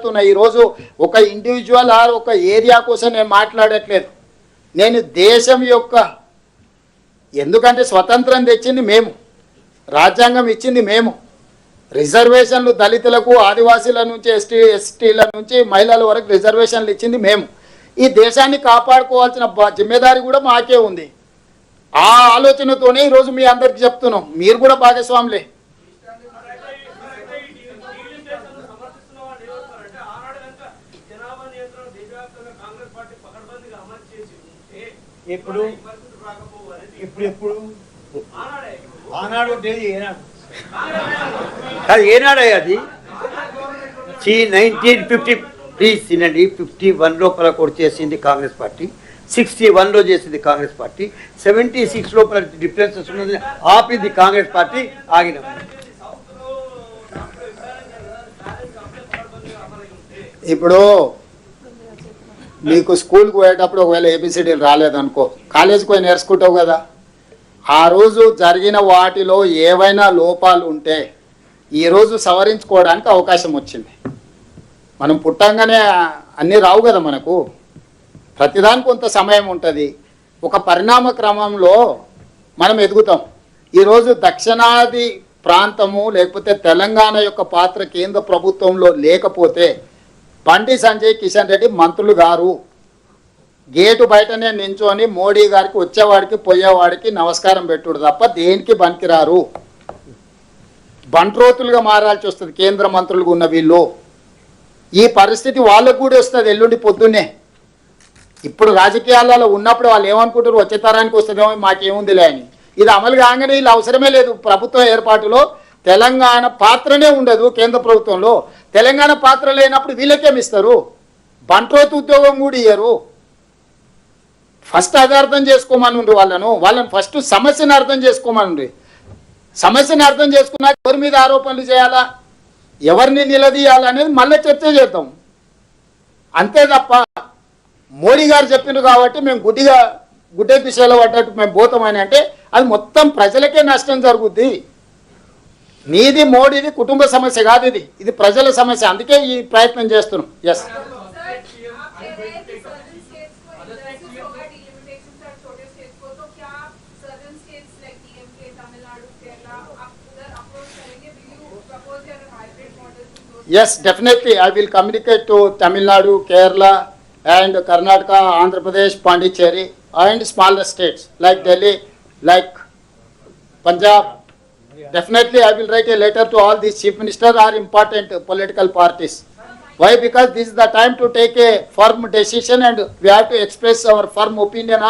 మాట్లాడుతున్నా. ఈరోజు ఒక ఇండివిజువల్ ఆర్ ఒక ఏరియా కోసం నేను మాట్లాడట్లేదు. నేను దేశం యొక్క, ఎందుకంటే స్వతంత్రం తెచ్చింది మేము, రాజ్యాంగం ఇచ్చింది మేము, రిజర్వేషన్లు దళితులకు, ఆదివాసీల నుంచి, ఎస్టీల నుంచి మహిళల వరకు రిజర్వేషన్లు ఇచ్చింది మేము. ఈ దేశాన్ని కాపాడుకోవాల్సిన జిమ్మేదారి కూడా మాకే ఉంది. ఆ ఆలోచనతోనే ఈరోజు మీ అందరికి చెప్తున్నాం, మీరు కూడా భాగస్వాములే. ఇప్పుడు ఇప్పుడు ఆనాడు ఏనాడే అది 1950 ప్లీజ్ తినండి. 51 లోపల కూడా చేసింది కాంగ్రెస్ పార్టీ, 61లో చేసింది కాంగ్రెస్ పార్టీ, 76 లోపల డిఫరెన్సెస్ ఉన్నది ఆపింది కాంగ్రెస్ పార్టీ, ఆగినాం. ఇప్పుడు మీకు స్కూల్కి పోయేటప్పుడు ఒకవేళ ఏబిసిడీలు రాలేదనుకో, కాలేజీకి పోయి నేర్చుకుంటావు కదా. ఆ రోజు జరిగిన వాటిలో ఏవైనా లోపాలు ఉంటే ఈరోజు సవరించుకోవడానికి అవకాశం వచ్చింది. మనం పుట్టంగానే అన్నీ రావు కదా, మనకు ప్రతిదానికి కొంత సమయం ఉంటుంది. ఒక పరిణామ క్రమంలో మనం ఎదుగుతాం. ఈరోజు దక్షిణాది ప్రాంతము లేకపోతే తెలంగాణ యొక్క పాత్ర కేంద్ర ప్రభుత్వంలో లేకపోతే బండి సంజయ్ కిషన్ రెడ్డి మంత్రులు గారు గేటు బయటనే నించొని మోడీ గారికి వచ్చేవాడికి పోయేవాడికి నమస్కారం పెట్టుడు తప్ప దేనికి పనికిరారు. బంట్రోతులుగా మారాల్సి వస్తుంది కేంద్ర మంత్రులుగా ఉన్న వీళ్ళు. ఈ పరిస్థితి వాళ్ళకు కూడా వస్తుంది ఎల్లుండి పొద్దున్నే. ఇప్పుడు రాజకీయాలలో ఉన్నప్పుడు వాళ్ళు ఏమనుకుంటారు, వచ్చే తరానికి వస్తుందేమో మాకేముందిలే అని. ఇది అమలు కాగానే వీళ్ళు అవసరమే లేదు. ప్రభుత్వ ఏర్పాటులో తెలంగాణ పాత్రనే ఉండదు కేంద్ర ప్రభుత్వంలో. తెలంగాణ పాత్ర లేనప్పుడు వీళ్ళకేమిస్తారు? బంట్రోతు ఉద్యోగం కూడా ఇయ్యరు. ఫస్ట్ అది అర్థం చేసుకోమనుండ్రి వాళ్ళని ఫస్ట్ సమస్యను అర్థం చేసుకోమనుండ్రి. సమస్యను అర్థం చేసుకున్నాక ఎవరి మీద ఆరోపణలు చేయాలా, ఎవరిని నిలదీయాలనేది మళ్ళీ చర్చ చేద్దాం. అంతే తప్ప మోడీ గారు చెప్పిండ్రు కాబట్టి మేము గుడ్డే దిశలో పడ్డట్టు మేము పోతామని అంటే అది మొత్తం ప్రజలకే నష్టం జరుగుద్ది. నీది మోడీది కుటుంబ సమస్య కాదు, ఇది ప్రజల సమస్య. అందుకే ఈ ప్రయత్నం చేస్తున్నాం. Yes, yes, definitely I will communicate to Tamil Nadu, Kerala and Karnataka, Andhra Pradesh, Pondicherry and smaller states like Delhi, like Punjab. Definitely I will write a letter to all these chief ministers or important political parties. Why? Because this is the time to take a firm decision and we have to express our firm opinion on